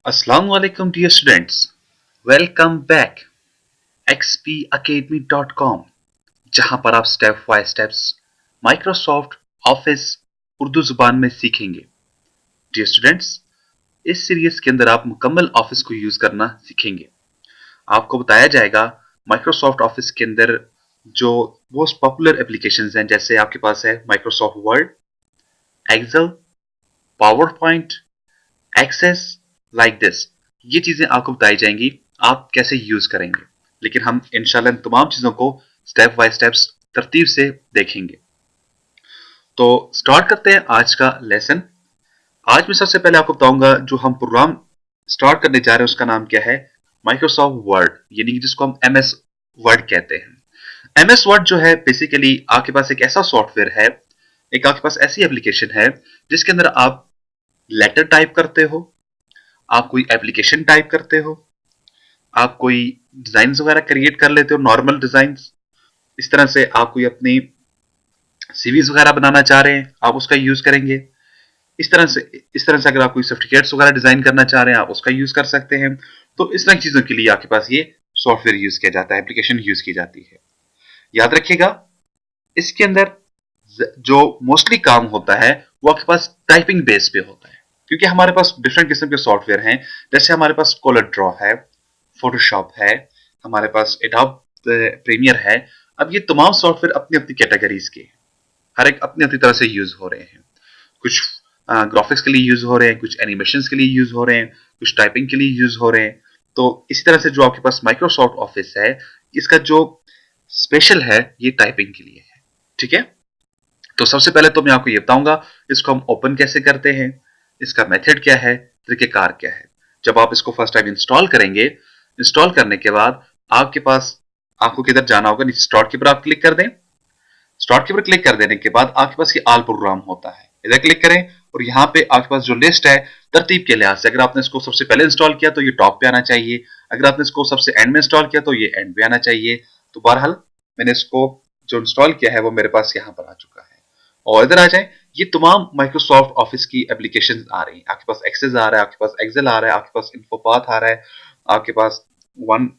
Assalamualaikum dear students. Welcome back xpacademy.com जहां पर आप step by steps Microsoft office Urdu जुबान में सीखेंगे। डियर स्टूडेंट्स, इस सीरीज के अंदर आप मुकम्मल ऑफिस को यूज करना सीखेंगे। आपको बताया जाएगा माइक्रोसॉफ्ट ऑफिस के अंदर जो मोस्ट पॉपुलर एप्लीकेशंस हैं, जैसे आपके पास है Microsoft Word, Excel, PowerPoint, access, like this. ये चीजें आपको बताई जाएंगी आप कैसे यूज करेंगे, लेकिन हम इंशाल्लाह इन तमाम चीजों को स्टेप बाय स्टेप्स तरतीब से देखेंगे। तो स्टार्ट करते हैं आज का लेसन। आज मैं सबसे पहले आपको बताऊंगा जो हम प्रोग्राम स्टार्ट करने जा रहे हैं उसका नाम क्या है, माइक्रोसॉफ्ट वर्ड, यानी कि जिसको हम एमएस वर्ड कहते हैं। एमएस वर्ड जो है बेसिकली आपके पास एक ऐसा सॉफ्टवेयर है, एक आपके पास ऐसी एप्लीकेशन है जिसके अंदर आप लेटर टाइप करते हो, आप कोई एप्लीकेशन टाइप करते हो, आप कोई डिजाइन वगैरह क्रिएट कर लेते हो, नॉर्मल डिजाइन। इस तरह से आप कोई अपनी सीवीज वगैरह बनाना चाह रहे हैं, आप उसका यूज करेंगे। इस तरह से अगर आप कोई सर्टिफिकेट्स वगैरह डिजाइन करना चाह रहे हैं, आप उसका यूज कर सकते हैं। तो इस तरह की चीजों के लिए आपके पास ये सॉफ्टवेयर यूज किया जाता है, एप्लीकेशन यूज की जाती है। याद रखिएगा, इसके अंदर जो मोस्टली काम होता है वो आपके पास टाइपिंग बेस पे होता है, क्योंकि हमारे पास डिफरेंट किस्म के सॉफ्टवेयर हैं। जैसे हमारे पास कोलर ड्रॉ है, फोटोशॉप है, हमारे पास एडोब प्रीमियर है। अब ये तमाम सॉफ्टवेयर अपनी अपनी कैटेगरीज के, हर एक अपनी अपनी तरह से यूज हो रहे हैं। कुछ ग्राफिक्स के लिए यूज हो रहे हैं, कुछ एनिमेशन के लिए यूज हो रहे हैं, कुछ टाइपिंग के लिए यूज हो रहे हैं। तो इसी तरह से जो आपके पास माइक्रोसॉफ्ट ऑफिस है, इसका जो स्पेशल है ये टाइपिंग के लिए है। ठीक है, तो सबसे पहले तो मैं आपको ये बताऊंगा इसको हम ओपन कैसे करते हैं, इसका मेथड क्या है, तरीकेकार क्या है। जब आप इसको फर्स्ट टाइम इंस्टॉल करेंगे, इंस्टॉल करने के बाद आपके पास आपको किधर जाना होगा, नीचे स्टार्ट के ऊपर आप क्लिक कर दें। स्टार्ट के ऊपर क्लिक कर देने के बाद आपके पास ये ऑल प्रोग्राम होता है, इधर क्लिक करें और यहाँ पे आपके पास जो लिस्ट है तरतीब के लिहाज से, अगर आपने इसको सबसे पहले इंस्टॉल किया तो ये टॉप पे आना चाहिए, अगर आपने इसको सबसे एंड में इंस्टॉल किया तो ये एंड पे आना चाहिए। तो बहरहाल मैंने इसको जो इंस्टॉल किया है वो मेरे पास यहाँ पर आ चुका है। और इधर आ जाए, ये तमाम माइक्रोसॉफ्ट ऑफिस की एप्लीकेशन आ रही हैं। आपके पास एक्सेस आ रहा है, आपके पास एक्सेल आ रहा है, आपके पास इन्फोपाथ आ रहा है, आपके पास वन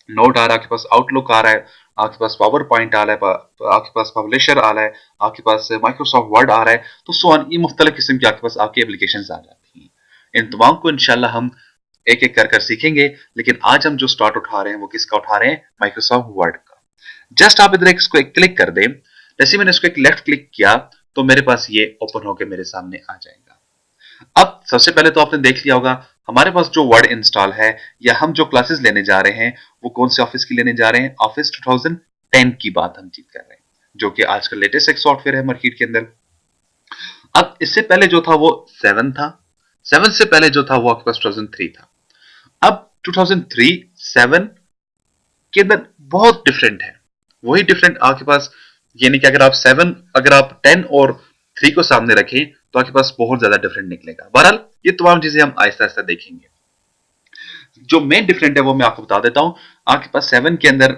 नोट आ रहा है, आपके पास आउटलुक आ रहा है, आपके पास पावर पॉइंट आ रहा है, आपके पास पब्लिशर आ रहा है, आपके पास माइक्रोसॉफ्ट वर्ड आ रहा है। तो सो ऑन, ये मुख्तलिफ किस्म की आपके पास आपकी एप्लीकेशन आ जाती हैं। इन तमाम को इंशाल्लाह हम एक एक कर कर सीखेंगे, लेकिन आज हम जो स्टार्ट उठा रहे हैं वो किसका उठा रहे हैं, माइक्रोसॉफ्ट वर्ड का। जस्ट आप इधर इसको एक क्लिक कर दें, जैसे मैंने इसको एक लेफ्ट क्लिक किया तो मेरे पास ये ओपन होकर मेरे सामने आ जाएगा। अब सबसे पहले तो आपने देख लिया होगा हमारे पास जो वर्ड इंस्टॉल है, या हम जो क्लासेस लेने जा रहे हैं वो कौन से ऑफिस की लेने जा रहे हैं, ऑफिस 2010 की बात हम चीत कर रहे हैं, जो कि आजकल लेटेस्ट एक सॉफ्टवेयर है मार्केट के अंदर। अब इससे पहले जो था वो 7 था, 7 से पहले जो था वो आपके पास 2003 था। अब 2003 7 के अंदर बहुत डिफरेंट है, वही डिफरेंट आपके पास, यानी कि अगर आप 10 और 3 को सामने रखें तो आपके पास बहुत ज्यादा डिफरेंट निकलेगा। बहरहाल ये तमाम चीजें हम आहिस्ता आहिस्ता देखेंगे। जो मेन डिफरेंट है वो मैं आपको बता देता हूं। आपके पास 7 के अंदर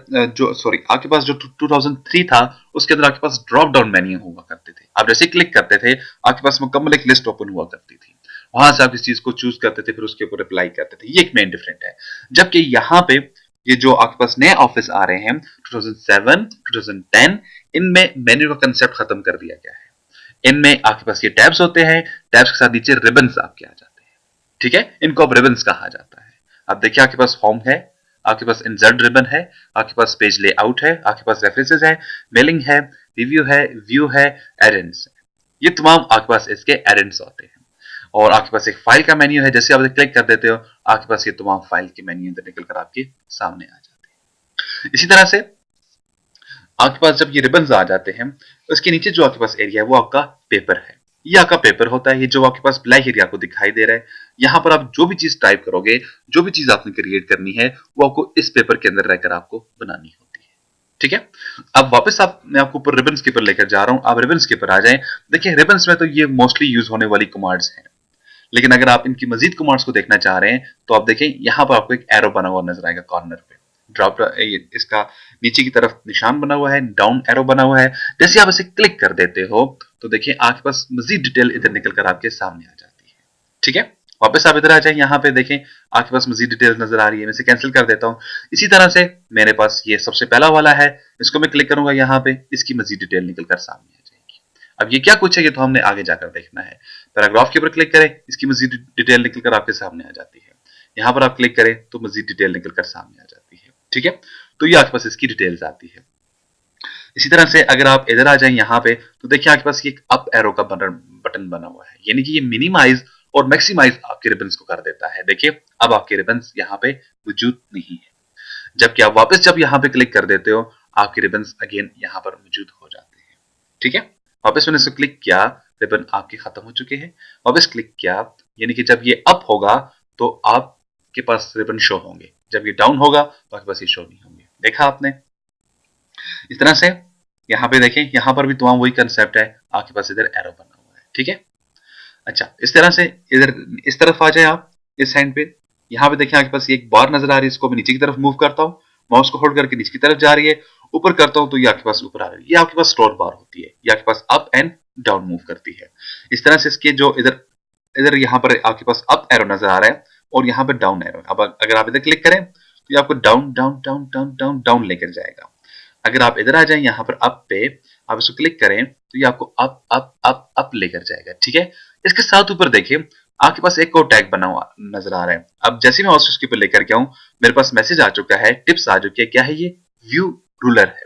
आपके पास जो 2003 था उसके अंदर आपके पास ड्रॉप डाउन मेन्यू हुआ करते थे। आप जैसे क्लिक करते थे आपके पास मुकम्मल एक लिस्ट ओपन हुआ करती थी, वहां से आप इस चीज को चूज करते थे, फिर उसके ऊपर अप्लाई करते थे। ये एक मेन डिफरेंट है। जबकि यहाँ पे ये जो आपके पास नए ऑफिस आ रहे हैं 2007 2010, इनमें मेन्यू का कंसेप्ट खत्म कर दिया गया है। इनमें आपके पास ये टैब्स होते हैं, टैब्स के साथ नीचे रिबन्स आपके आ जाते हैं। ठीक है, इनको अब रिबन्स कहा जाता है। अब देखिए आपके पास होम है, आपके पास इंसर्ट रिबन है, आपके पास पेज लेआउट है, आपके पास रेफरेंसेस है, मेलिंग है, रिव्यू है, व्यू है, एडेंड्स है। ये तमाम आपके पास इसके एडेंड्स होते हैं। और आपके पास एक फाइल का मेन्यू है, जैसे आप क्लिक कर देते हो आपके पास ये तमाम फाइल के मेन्यू निकल कर आपके सामने आ जाते हैं। इसी तरह से आपके पास जब ये रिबन्स आ जाते हैं, उसके नीचे जो आपके पास एरिया है वो आपका पेपर है। ये आपका पेपर होता है, ये जो आपके पास ब्लैक एरिया आपको दिखाई दे रहा है, यहाँ पर आप जो भी चीज टाइप करोगे, जो भी चीज आपने क्रिएट करनी है वो आपको इस पेपर के अंदर रहकर आपको बनानी होती है। ठीक है, अब वापस मैं आपको ऊपर रिबन्स के ऊपर लेकर जा रहा हूं, आप रिबन्स के ऊपर आ जाएं। देखिए रिबन्स में तो ये मोस्टली यूज होने वाली कमांड्स हैं, लेकिन अगर आप इनकी मजीद कमांड्स को देखना चाह रहे हैं तो आप देखें यहाँ पर आपको एक एरो बना हुआ नजर आएगा कॉर्नर पे, ड्रॉप इसका नीचे की तरफ निशान बना हुआ है, डाउन एरो बना हुआ है। जैसे आप इसे क्लिक कर देते हो तो देखिए आपके पास मजीद डिटेल इधर निकल कर आपके सामने आ जाती है। ठीक है, वापस आप इधर आ जाए, यहाँ पे देखें आपके पास मजीद डिटेल्स नजर आ रही है, मैं इसे कैंसिल कर देता हूँ। इसी तरह से मेरे पास ये सबसे पहला वाला है, इसको मैं क्लिक करूंगा यहाँ पे, इसकी मजीद डिटेल निकल कर सामने आ जाएगी। अब ये क्या कुछ है ये तो हमने आगे जाकर देखना है। पैराग्राफ के ऊपर क्लिक करें, इसकी मजीद डिटेल निकल कर आपके सामने आ जाती है। यहाँ पर आप क्लिक करें तो मजीद डिटेल निकल कर सामने आ जाती है। ठीक है, तो ये आपके पास इसकी डिटेल्स आती है। इसी तरह से अगर आप इधर आ जाए यहाँ पे तो देखिए आपके पास ये अप एरो का बटन बना हुआ है, यानी कि ये मिनिमाइज और मैक्सिमाइज आपके रिबन्स को कर देता है। देखिए अब आपके रिबन्स यहाँ पे मौजूद नहीं है, जबकि आप वापस जब यहाँ पे क्लिक कर देते हो आपके रिबन्स अगेन यहाँ पर मौजूद हो जाते हैं। ठीक है, वापस मैंने इसको क्लिक किया, रिबन आपके खत्म हो चुके हैं। वापस क्लिक किया, यानी कि जब ये अप होगा तो आपके पास रिबन शो होंगे, जब ये डाउन होगा तो आपके पास ये शो नहीं होंगे। देखा आपने, इस तरह से यहाँ पे देखें, यहाँ पर भी तमाम वही कंसेप्ट है, आपके पास इधर एरो बना हुआ है। ठीक है, अच्छा इस तरह से इधर इस तरफ आ जाए आप, इस हैंड पे यहाँ पे देखें आपके पास ये एक बार नजर आ रही है, इसको मैं नीचे की तरफ मूव करता हूँ, माउस को होल्ड करके नीचे की तरफ जा रही है, ऊपर करता हूँ तो ये आपके पास ऊपर आ रही है। ये आपके पास स्क्रॉल बार होती है, ये आपके पास अप एंड डाउन मूव करती है। इस तरह से इसके जो इधर इधर यहाँ पर आपके पास अप एरो नजर आ रहा है और यहाँ पे डाउन एरो। अब अगर आप इधर क्लिक करें तो ये आपको down down down down down down लेकर जाएगा। अगर आप इधर आ जाएं यहाँ पर अप पे, आप इसको क्लिक करें तो ये आपको अप अप अप अप लेकर जाएगा। ठीक है, इसके साथ ऊपर देखिए आपके पास एक और टैग बना हुआ नजर आ रहा है। अब जैसे मैं उसके ऊपर लेकर के आऊं, मेरे पास मैसेज आ चुका है, टिप्स आ चुकी है। क्या है ये? व्यू रूलर है।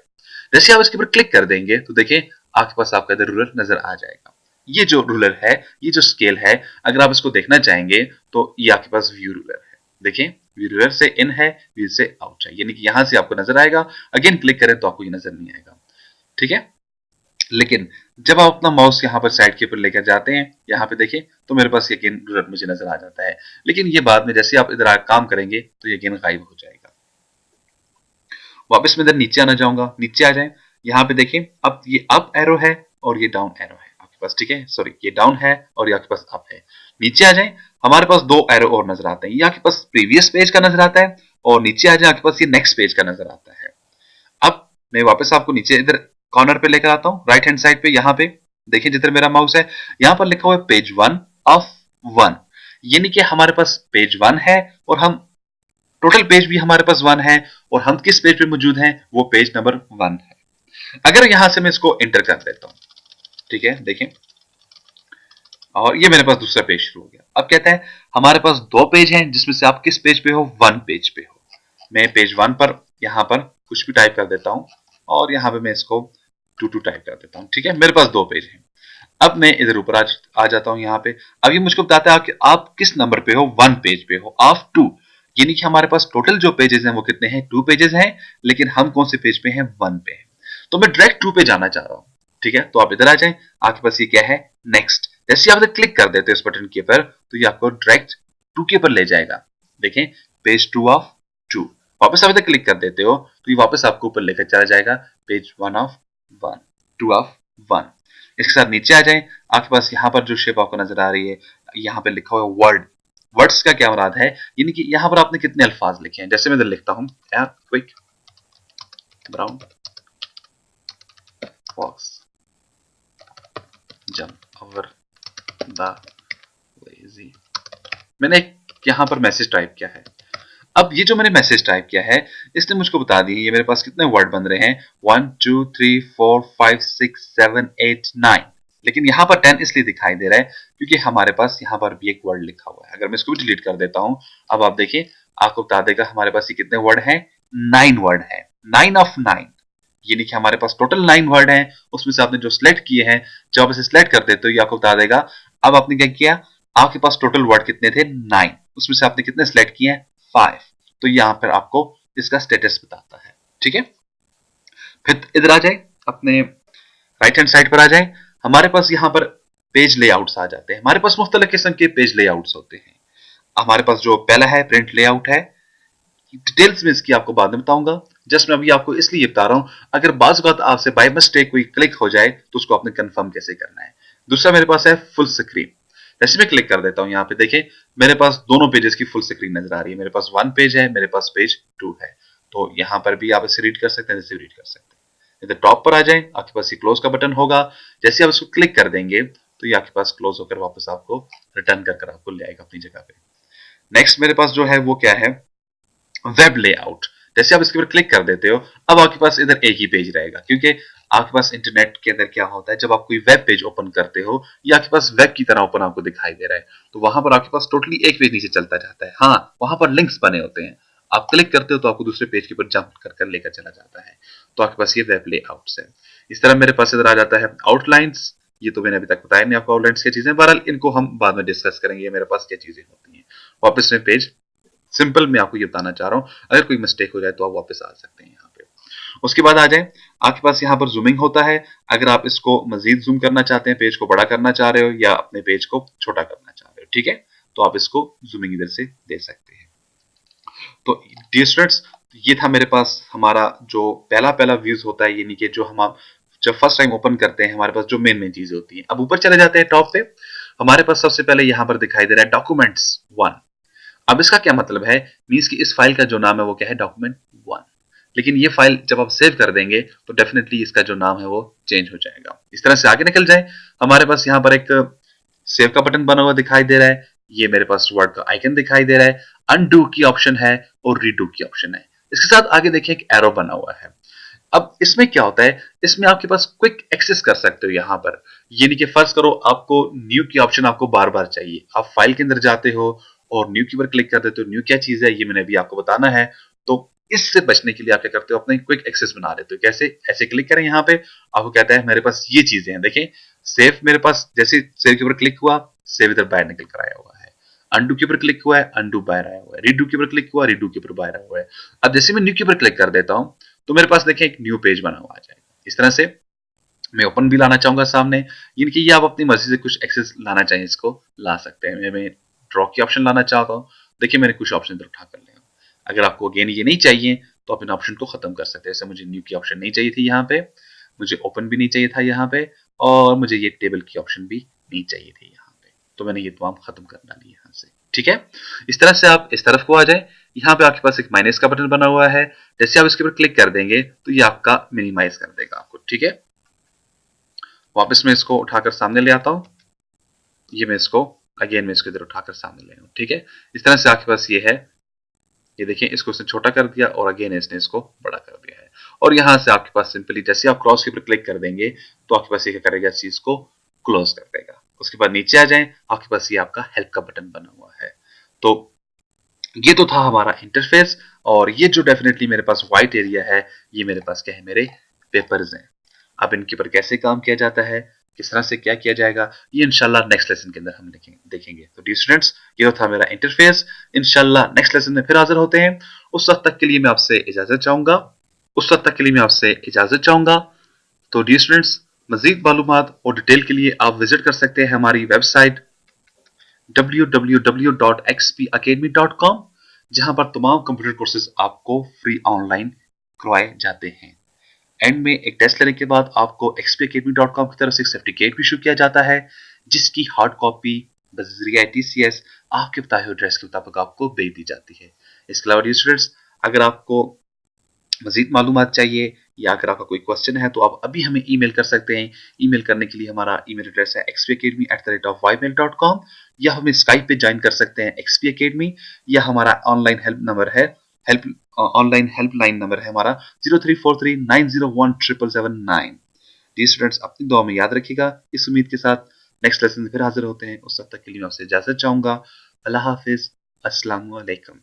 जैसे आप इसके ऊपर क्लिक कर देंगे तो देखिए आपके पास आपका इधर रूलर नजर आ जाएगा। ये जो रूलर है, ये जो स्केल है, अगर आप इसको देखना चाहेंगे तो ये आपके पास व्यू रूलर है। देखिए व्यू रूलर से इन है, व्यू से आउट है, यानी कि यहां से आपको नजर आएगा, अगेन क्लिक करें तो आपको ये नजर नहीं आएगा। ठीक है, लेकिन जब आप अपना माउस यहाँ पर साइड के ऊपर लेकर जाते हैं, यहाँ पे देखिए तो मेरे पास ये रूलर मुझे नजर आ जाता है। लेकिन ये बाद में जैसे आप इधर काम करेंगे तो ये गायब हो जाएगा। वापस मैं इधर नीचे आना चाहूंगा, नीचे आ जाए, यहाँ पे देखिए अब ये अप एरो है और ये डाउन एरो है आपके पास। ठीक है, सॉरी ये डाउन है और ये आपके पास अप है। नीचे आ जाए, हमारे पास दो एरो और नजर आते हैं, ये आपके पास प्रीवियस पेज का नजर आता है और नीचे आ जाए आपके पास ये नेक्स्ट पेज का नजर आता है। अब मैं वापस आपको नीचे इधर कॉर्नर पे लेकर आता हूँ, राइट हैंड साइड पे, यहाँ पे देखिए जिधर मेरा माउस है, यहाँ पर लिखा हुआ है पेज 1 ऑफ 1, यानी कि हमारे पास पेज 1 है और हम टोटल पेज भी हमारे पास 1 है और हम किस पेज पे मौजूद हैं, वो पेज नंबर 1 है। अगर यहां से मैं इसको एंटर कर देता हूं, ठीक है देखें, और ये मेरे पास दूसरा पेज शुरू हो गया। अब कहता है हमारे पास दो पेज हैं जिसमें से आप किस पेज पे हो, 1 पेज पे हो। मैं पेज 1 पर यहां पर कुछ भी टाइप कर देता हूं और यहां पे मैं इसको 2 टाइप कर देता हूं। ठीक है, मेरे पास दो पेज हैं। अब मैं इधर ऊपर आ जाता हूं यहाँ पे। अब ये मुझको बताता है कि आप किस नंबर पे हो, 1 पेज पे हो ऑफ 2, यानी कि हमारे पास टोटल जो पेजेस हैं वो कितने हैं, 2 पेजेस हैं, लेकिन हम कौन से पेज पे हैं, 1 पे हैं। तो मैं डायरेक्ट 2 पे जाना चाह रहा हूं। ठीक है, तो आप इधर आ जाएं, आपके पास ये क्या है, नेक्स्ट। जैसे आप इधर क्लिक कर देते हो इस बटन के ऊपर तो ये आपको डायरेक्ट 2 के ऊपर ले जाएगा। देखें पेज 2 ऑफ 2। वापस आप इधर क्लिक कर देते हो तो ये वापस आपको ऊपर लेकर चला जाएगा, पेज 1 ऑफ 1, 2 ऑफ 1। इसके साथ नीचे आ जाएं, आपके पास यहाँ पर जो शेप आपको नजर आ रही है, यहाँ पे लिखा हुआ है वर्ड। वर्ड्स का क्या मुराद है, यानी कि यहाँ पर आपने कितने अल्फाज लिखे हैं। जैसे मैं इधर लिखता हूँ, quick brown fox jump over the lazy. मैंने यहाँ पर मैसेज टाइप किया है। अब ये जो मैंने मैसेज टाइप किया है इसने मुझको बता दी ये मेरे पास कितने वर्ड बन रहे हैं, 1 2 3 4 5 6 7 8 9, लेकिन यहाँ पर 10 इसलिए दिखाई दे रहा है क्योंकि हमारे पास यहाँ पर भी एक वर्ड लिखा हुआ है। अगर मैं इसको भी डिलीट कर देता हूँ, अब आप देखिए आपको बता देगा हमारे पास ये कितने वर्ड हैं, 9 वर्ड हैं, 9 ऑफ 9, यानी कि हमारे पास टोटल 9 वर्ड हैं। उसमें से आपने जो सिलेक्ट किए हैं, जब आप इसे सिलेक्ट कर देते हो ये आपको बता देगा। अब आपने क्या किया, आपके पास टोटल वर्ड कितने थे, 9, उसमें से आपने कितने सिलेक्ट किए हैं, 5। तो यहां पर आपको इसका स्टेटस बताता है। ठीक है, फिर इधर आ जाए, अपने राइट हैंड साइड पर आ जाए, हमारे पास यहाँ पर पेज लेआउट्स आ जाते हैं। हमारे पास मुख्तलिफ किस्म के पेज लेआउट्स होते हैं। हमारे पास जो पहला है प्रिंट लेआउट है, डिटेल्स में इसकी आपको बाद में बताऊंगा, जस्ट मैं अभी आपको इसलिए बता रहा हूं अगर बाज बात आपसे बाय मिस्टेक कोई क्लिक हो जाए तो उसको आपने कंफर्म कैसे करना है। दूसरा मेरे पास है फुल स्क्रीन। जैसे मैं क्लिक कर देता हूं, यहाँ पे देखें मेरे पास दोनों पेजेस की फुल स्क्रीन नजर आ रही है। मेरे पास 1 पेज है, मेरे पास पेज 2 है। तो यहाँ पर भी आप इसे रीड कर सकते हैं, जैसे रीड कर सकते हैं। इधर टॉप पर आ जाए, आपके पास ये क्लोज का बटन होगा। जैसे आप इसको क्लिक कर देंगे तो ये आपके पास क्लोज होकर वापस आपको रिटर्न कर आपको ले आएगा अपनी जगह पे। नेक्स्ट मेरे पास जो है वो क्या है, वेब लेआउट। जैसे आप इसके ऊपर क्लिक कर देते हो, अब आपके पास इधर एक ही पेज रहेगा, क्योंकि आपके पास इंटरनेट के अंदर क्या होता है, जब आप कोई वेब पेज ओपन करते हो, ये आपके पास वेब की तरह ओपन आपको दिखाई दे रहा है, तो वहां पर आपके पास टोटली एक पेज नीचे चलता जाता है। हाँ, वहां पर लिंक्स बने होते हैं, आप क्लिक करते हो तो आपको दूसरे पेज के ऊपर जंप कर लेकर चला जाता है। तो आपके पास ये वेब लेआउट्स है। इस तरह मेरे पास इधर आ जाता है आउटलाइंस। ये तो मैंने अभी तक बताया नहीं आपको आउटलाइंस क्या चीजें, बहरहाल इनको हम बाद में डिस्कस करेंगे मेरे पास क्या चीजें होती हैं। वापस में पेज, सिंपल मैं आपको ये बताना चाह रहा हूं, अगर कोई मिस्टेक हो जाए तो आप वापस आ सकते हैं यहाँ पे। उसके बाद आ जाए, आपके पास यहाँ पर जूमिंग होता है। अगर आप इसको मजीद जूम करना चाहते हैं, पेज को बड़ा करना चाह रहे हो या अपने पेज को छोटा करना चाह रहे हो, ठीक है, तो आप इसको जूमिंग इधर से दे सकते हैं। तो डियर स्टूडेंट्स, ये था मेरे पास हमारा जो पहला पहला व्यूज होता है, यानी कि जो हम जब फर्स्ट टाइम ओपन करते हैं हमारे पास जो मेन चीज होती है। अब ऊपर चले जाते हैं टॉप पे, हमारे पास सबसे पहले यहाँ पर दिखाई दे रहा है डॉक्यूमेंट्स 1। अब इसका क्या मतलब है, मींस कि इस फाइल का जो नाम है वो क्या है, डॉक्यूमेंट 1। लेकिन ये फाइल जब आप सेव कर देंगे तो डेफिनेटली इसका जो नाम है वो चेंज हो जाएगा। इस तरह से आगे निकल जाए, हमारे पास यहाँ पर एक सेव का बटन बना हुआ दिखाई दे रहा है, ये मेरे पास वर्ड का आइकन दिखाई दे रहा है, अनडू की ऑप्शन है और रीडू की ऑप्शन है। इसके साथ आगे देखिए एक एरो बना हुआ है। अब इसमें क्या होता है, इसमें आपके पास क्विक एक्सेस कर सकते हो यहाँ पर, यानी कि फर्ज करो आपको न्यू की ऑप्शन आपको बार बार चाहिए, आप फाइल के अंदर जाते हो और न्यू की पर क्लिक कर देते हो। न्यू क्या चीज है ये मैंने अभी आपको बताना है, तो इससे बचने के लिए आप क्या करते हो, अपने क्विक एक्सेस बना लेते हो। कैसे, ऐसे क्लिक करें यहाँ पे, आपको कहता है मेरे पास ये चीजें हैं, देखें सेव, मेरे पास जैसे सेव के ऊपर क्लिक हुआ, सेव इधर बाहर निकल कर आया हुआ है, अनडू के ऊपर क्लिक हुआ है, अनडू बाहर आया हुआ है, रीडू के ऊपर क्लिक हुआ, रीडू के ऊपर बाहर आया हुआ है। अब जैसे मैं न्यू के ऊपर क्लिक कर देता हूं तो मेरे पास देखें एक न्यू पेज बना हुआ आ जाएगा। इस तरह से मैं ओपन भी लाना चाहूंगा सामने, यानी कि ये आप अपनी मर्जी से कुछ एक्सेस लाना चाहिए इसको ला सकते हैं। मैं ड्रॉ की ऑप्शन लाना चाहता हूँ, देखिए मैंने कुछ ऑप्शन इधर उठा कर लिया। अगर आपको अगेन ये नहीं चाहिए तो आप इन ऑप्शन को खत्म कर सकते हैं। जैसे मुझे न्यू की ऑप्शन नहीं चाहिए थी यहाँ पे, मुझे ओपन भी नहीं चाहिए था यहाँ पे, और मुझे ये टेबल की ऑप्शन भी नहीं चाहिए थी यहाँ पे, तो मैंने ये तमाम खत्म कर डाली यहाँ से, ठीक है। इस तरह से आप इस तरफ को आ जाए, यहाँ पे आपके पास एक माइनस का बटन बना हुआ है, जैसे आप इसके ऊपर क्लिक कर देंगे तो ये आपका मिनिमाइज कर देगा आपको, ठीक है। वापस मैं इसको उठाकर सामने ले आता हूं, ये मैं इसको अगेन मैं इसको इधर उठाकर सामने ले आऊं, ठीक है। इस तरह से आपके पास ये है, ये देखिए इसको इसने छोटा कर दिया और अगेन इसने इसको बड़ा कर दिया है। और यहां से आपके पास सिंपली जैसे आप क्रॉस के ऊपर क्लिक कर देंगे तो आपके पास ये क्या करेगा, इस चीज को क्लोज कर देगा। उसके बाद नीचे आ जाए, आपके पास ये आपका हेल्प का बटन बना हुआ है। तो ये तो था हमारा इंटरफेस, और ये जो डेफिनेटली मेरे पास व्हाइट एरिया है, ये मेरे पास क्या है, मेरे पेपर्स हैं। अब इनके ऊपर कैसे काम किया जाता है, किस तरह से क्या किया जाएगा, ये इंशाल्लाह नेक्स्ट लेसन के अंदर हम देखेंगे। तो डियर स्टूडेंट्स, ये था मेरा इंटरफेस। इंशाल्लाह नेक्स्ट लेसन में फिर हाजिर होते हैं। उस वक्त तक के लिए मैं आपसे इजाजत चाहूंगा, तो डियर स्टूडेंट्स, मजीद मालूमात और डिटेल के लिए आप विजिट कर सकते हैं हमारी वेबसाइट www.xpacademy.com, जहां पर तमाम कंप्यूटर कोर्सेज आपको फ्री ऑनलाइन करवाए जाते हैं। एंड में एक टेस्ट लेने के बाद आपको xpacademy.com की तरफ से एक सर्टिफिकेट भी इशू किया जाता है, जिसकी हार्ड कॉपी बजरिया TCS आपके बताए हुए एड्रेस के मुताबिक आपको भेज दी जाती है। इसके अलावा डियर स्टूडेंट्स, अगर आपको मजीद मालूमात चाहिए या अगर आपका कोई क्वेश्चन है तो आप अभी हमें ईमेल कर सकते हैं। ईमेल करने के लिए हमारा ईमेल एड्रेस है xpacademy@ymail.com, या हमें स्काइप पे ज्वाइन कर सकते हैं XP Academy, या हमारा ऑनलाइन हेल्प नंबर है, ऑनलाइन हेल्पलाइन नंबर है हमारा 0343901779। जी स्टूडेंट्स, अपनी दुआ में याद रखिएगा। इस उम्मीद के साथ नेक्स्ट लेसन में फिर हाजिर होते हैं। उस वक्त तक के लिए मैं आपसे इजाजत चाहूंगा। अल्लाह हाफिज, अस्सलाम वालेकुम।